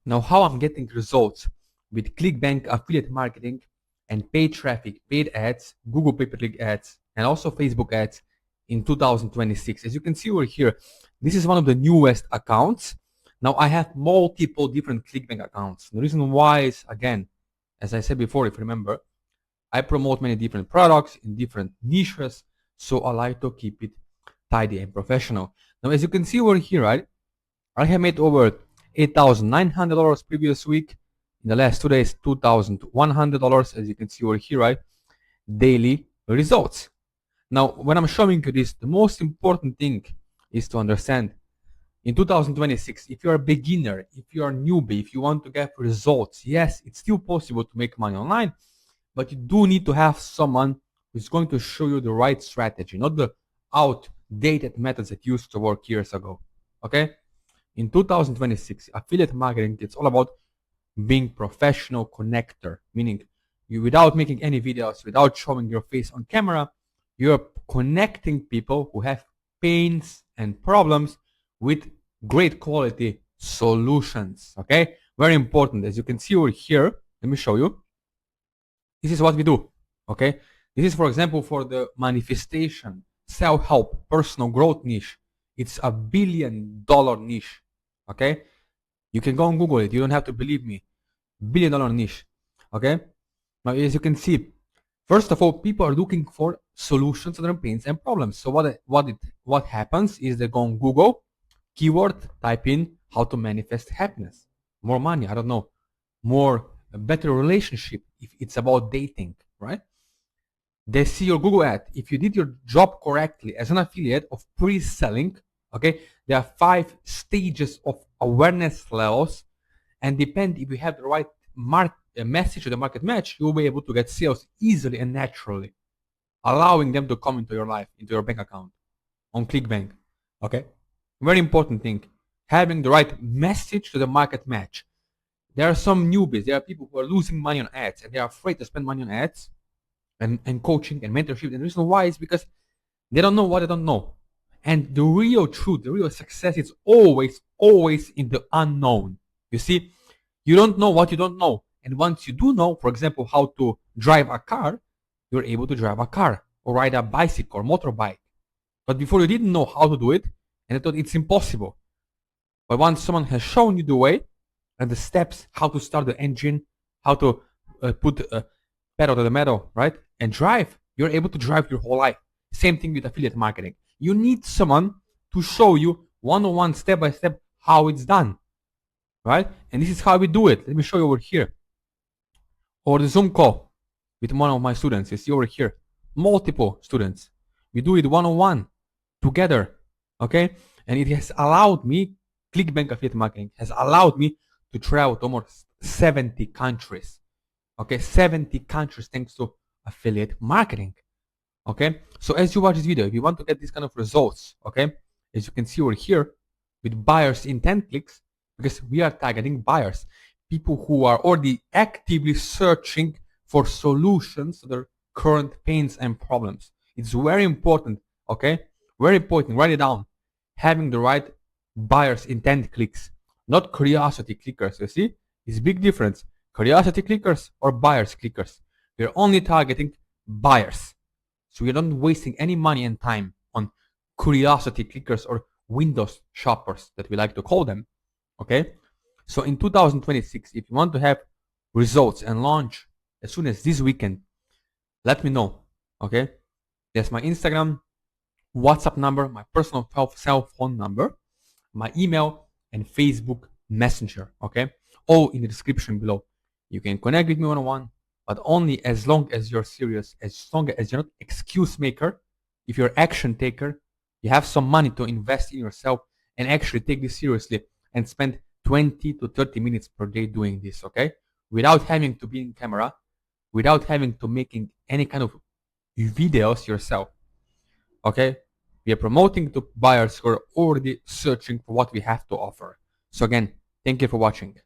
Now, how I'm getting results with ClickBank affiliate marketing and paid traffic, paid ads, Google pay-per-click ads, and also Facebook ads in 2026. As you can see over here, this is one of the newest accounts. Now I have multiple different ClickBank accounts. The reason why is, again, as I said before, if you remember, I promote many different products in different niches, so I like to keep it tidy and professional. Now, as you can see over here, right, I have made over $8,900 previous week. In the last 2 days, $2,100, as you can see over here, right? Daily results. Now, when I'm showing you this, the most important thing is to understand in 2026, if you're a beginner, if you're a newbie, if you want to get results, yes, it's still possible to make money online, but you do need to have someone who's going to show you the right strategy, not the outdated methods that used to work years ago. Okay? In 2026, affiliate marketing, it's all about being professional connector, meaning you, without making any videos, without showing your face on camera, you're connecting people who have pains and problems with great quality solutions. Okay, very important. As you can see over here, let me show you. This is what we do. Okay, this is, for example, for the manifestation, self-help, personal growth niche. It's a $1 billion niche. Okay, you can go and Google it. You don't have to believe me. $1 billion niche. Okay, now as you can see, first of all, people are looking for solutions to their pains and problems. So what happens is they go on Google, keyword, type in how to manifest happiness, more money, I don't know, a better relationship if it's about dating, right? They see your Google ad. If you did your job correctly as an affiliate of pre-selling, okay, there are 5 stages of awareness levels, and depend if you have the right message to the market match, you'll be able to get sales easily and naturally, allowing them to come into your life, into your bank account on ClickBank. Okay, very important thing, having the right message to the market match. There are some newbies, there are people who are losing money on ads and they are afraid to spend money on ads and coaching and mentorship. And the reason why is because they don't know what they don't know. And the real truth, the real success is always in the unknown. You see, you don't know what you don't know. And once you do know, for example, how to drive a car, you're able to drive a car or ride a bicycle or motorbike. But before you didn't know how to do it, and I thought it's impossible. But once someone has shown you the way and the steps, how to start the engine, how to put a pedal to the metal, right? And drive, you're able to drive your whole life. Same thing with affiliate marketing. You need someone to show you one-on-one, step-by-step, how it's done, right? And this is how we do it. Let me show you over here. Or the Zoom call with one of my students. You see over here, multiple students. We do it one-on-one, together, okay? And it has allowed me, ClickBank affiliate marketing has allowed me to travel to almost 70 countries, okay? 70 countries thanks to affiliate marketing, okay? So as you watch this video, if you want to get these kind of results, okay, as you can see over here with buyers intent clicks, because we are targeting buyers, people who are already actively searching for solutions to their current pains and problems. It's very important, okay? Very important, write it down. Having the right buyers intent clicks, not curiosity clickers, you see? It's a big difference. Curiosity clickers or buyers clickers. We're only targeting buyers. So we're not wasting any money and time on curiosity clickers or Windows shoppers that we like to call them, okay? So in 2026, if you want to have results and launch as soon as this weekend, let me know, okay? There's my Instagram, WhatsApp number, my personal cell phone number, my email, and Facebook Messenger, okay? All in the description below. You can connect with me one-on-one, but only as long as you're serious, as long as you're not excuse maker. If you're action taker, you have some money to invest in yourself and actually take this seriously and spend 20 to 30 minutes per day doing this, okay? Without having to be in camera, without having to making any kind of videos yourself, okay? We are promoting to buyers who are already searching for what we have to offer. So again, thank you for watching.